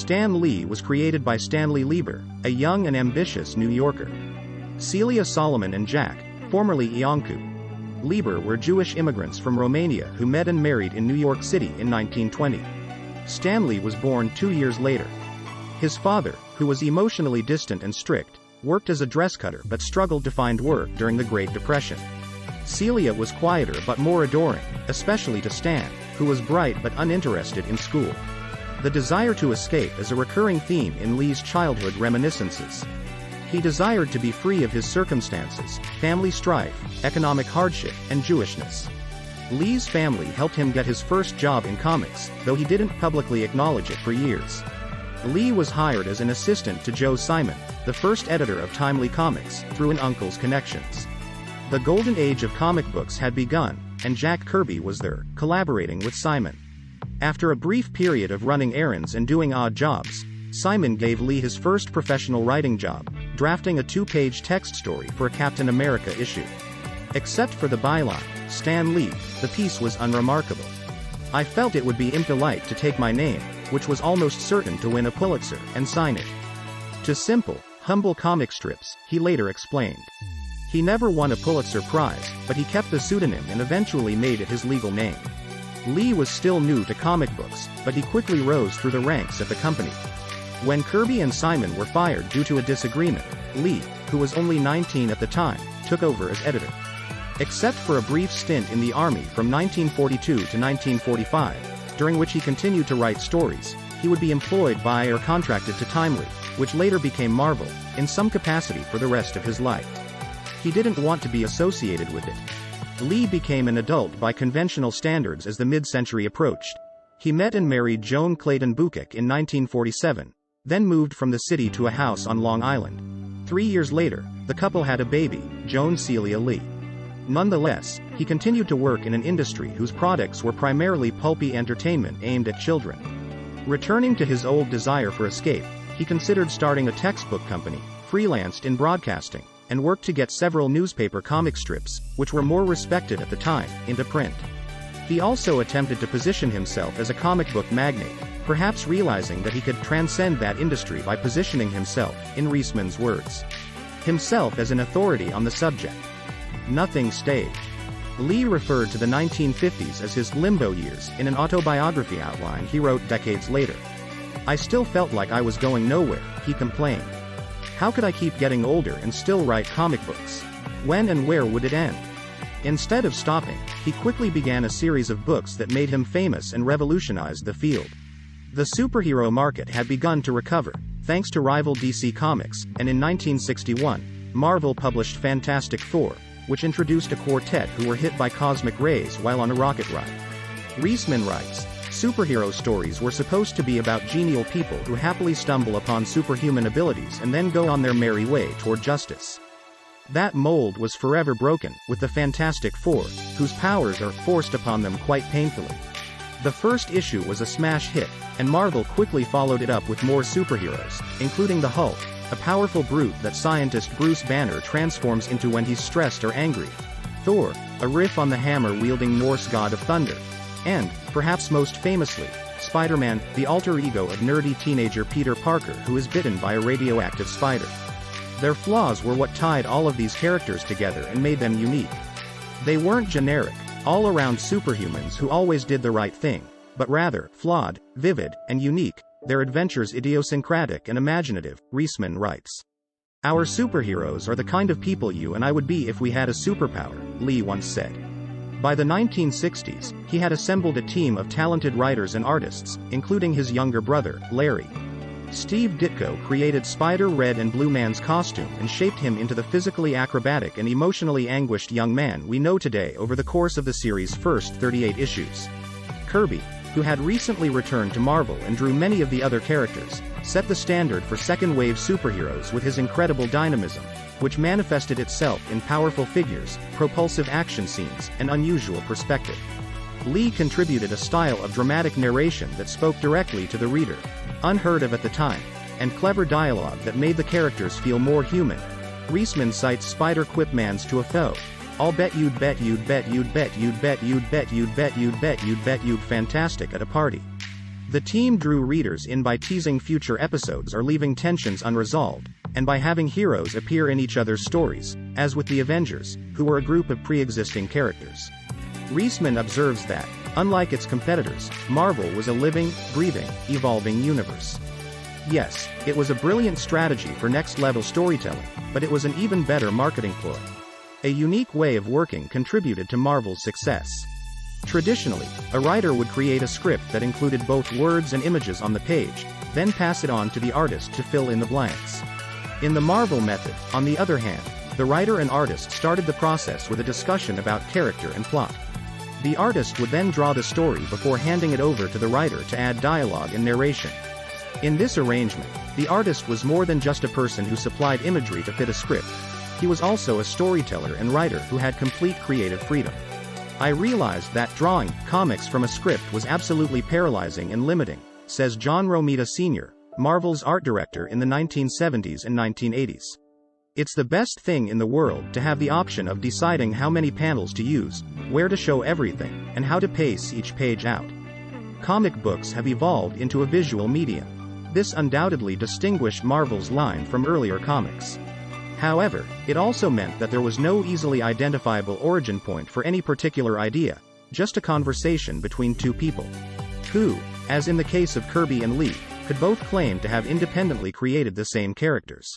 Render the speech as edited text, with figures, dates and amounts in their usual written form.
Stan Lee was created by Stanley Lieber, a young and ambitious New Yorker. Celia Solomon and Jack, formerly Iancu Lieber, were Jewish immigrants from Romania who met and married in New York City in 1920. Stanley was born 2 years later. His father, who was emotionally distant and strict, worked as a dress cutter but struggled to find work during the Great Depression. Celia was quieter but more adoring, especially to Stan, who was bright but uninterested in school. The desire to escape is a recurring theme in Lee's childhood reminiscences. He desired to be free of his circumstances, family strife, economic hardship, and Jewishness. Lee's family helped him get his first job in comics, though he didn't publicly acknowledge it for years. Lee was hired as an assistant to Joe Simon, the first editor of Timely Comics, through an uncle's connections. The golden age of comic books had begun, and Jack Kirby was there, collaborating with Simon. After a brief period of running errands and doing odd jobs, Simon gave Lee his first professional writing job, drafting a 2-page text story for a Captain America issue. Except for the byline, Stan Lee, the piece was unremarkable. I felt it would be impolite to take my name, which was almost certain to win a Pulitzer, and sign it to simple, humble comic strips, he later explained. He never won a Pulitzer Prize, but he kept the pseudonym and eventually made it his legal name. Lee was still new to comic books, but he quickly rose through the ranks at the company. When Kirby and Simon were fired due to a disagreement, Lee, who was only 19 at the time, took over as editor. Except for a brief stint in the Army from 1942 to 1945, during which he continued to write stories, he would be employed by or contracted to Timely, which later became Marvel, in some capacity for the rest of his life. He didn't want to be associated with it. Lee became an adult by conventional standards as the mid-century approached. He met and married Joan Clayton Bukic in 1947, then moved from the city to a house on Long Island. 3 years later, the couple had a baby, Joan Celia Lee. Nonetheless, he continued to work in an industry whose products were primarily pulpy entertainment aimed at children. Returning to his old desire for escape, he considered starting a textbook company, freelanced in broadcasting, and worked to get several newspaper comic strips, which were more respected at the time, into print. He also attempted to position himself as a comic book magnate, perhaps realizing that he could transcend that industry by positioning himself, in Reisman's words, himself as an authority on the subject. Nothing stayed. Lee referred to the 1950s as his limbo years in an autobiography outline he wrote decades later. I still felt like I was going nowhere, he complained. How could I keep getting older and still write comic books? When and where would it end? Instead of stopping, he quickly began a series of books that made him famous and revolutionized the field. The superhero market had begun to recover, thanks to rival DC Comics, and in 1961, Marvel published Fantastic Four, which introduced a quartet who were hit by cosmic rays while on a rocket ride. Reisman writes, superhero stories were supposed to be about genial people who happily stumble upon superhuman abilities and then go on their merry way toward justice. That mold was forever broken, with the Fantastic Four, whose powers are forced upon them quite painfully. The first issue was a smash hit, and Marvel quickly followed it up with more superheroes, including the Hulk, a powerful brute that scientist Bruce Banner transforms into when he's stressed or angry, Thor, a riff on the hammer-wielding Norse god of thunder, and, perhaps most famously, Spider-Man, the alter ego of nerdy teenager Peter Parker who is bitten by a radioactive spider. Their flaws were what tied all of these characters together and made them unique. They weren't generic, all-around superhumans who always did the right thing, but rather, flawed, vivid, and unique, their adventures idiosyncratic and imaginative, Reisman writes. Our superheroes are the kind of people you and I would be if we had a superpower, Lee once said. By the 1960s, he had assembled a team of talented writers and artists, including his younger brother, Larry. Steve Ditko created Spider Red and Blue Man's costume and shaped him into the physically acrobatic and emotionally anguished young man we know today over the course of the series' first 38 issues. Kirby, who had recently returned to Marvel and drew many of the other characters, set the standard for second-wave superheroes with his incredible dynamism, which manifested itself in powerful figures, propulsive action scenes, and unusual perspective. Lee contributed a style of dramatic narration that spoke directly to the reader, unheard of at the time, and clever dialogue that made the characters feel more human. Reisman cites Spider-Quip-Mans to a foe. I'll bet you'd bet you'd bet you'd bet you'd bet you'd bet you'd bet you'd bet you'd bet you'd fantastic at a party. The team drew readers in by teasing future episodes or leaving tensions unresolved, and by having heroes appear in each other's stories, as with the Avengers, who were a group of pre-existing characters. Reisman observes that, unlike its competitors, Marvel was a living, breathing, evolving universe. Yes, it was a brilliant strategy for next-level storytelling, but it was an even better marketing ploy. A unique way of working contributed to Marvel's success. Traditionally, a writer would create a script that included both words and images on the page, then pass it on to the artist to fill in the blanks. In the Marvel method, on the other hand, the writer and artist started the process with a discussion about character and plot. The artist would then draw the story before handing it over to the writer to add dialogue and narration. In this arrangement, the artist was more than just a person who supplied imagery to fit a script. He was also a storyteller and writer who had complete creative freedom. I realized that drawing comics from a script was absolutely paralyzing and limiting, says John Romita Sr., Marvel's art director in the 1970s and 1980s. It's the best thing in the world to have the option of deciding how many panels to use, where to show everything, and how to pace each page out. Comic books have evolved into a visual medium. This undoubtedly distinguished Marvel's line from earlier comics. However, it also meant that there was no easily identifiable origin point for any particular idea, just a conversation between two people, who, as in the case of Kirby and Lee, could both claim to have independently created the same characters.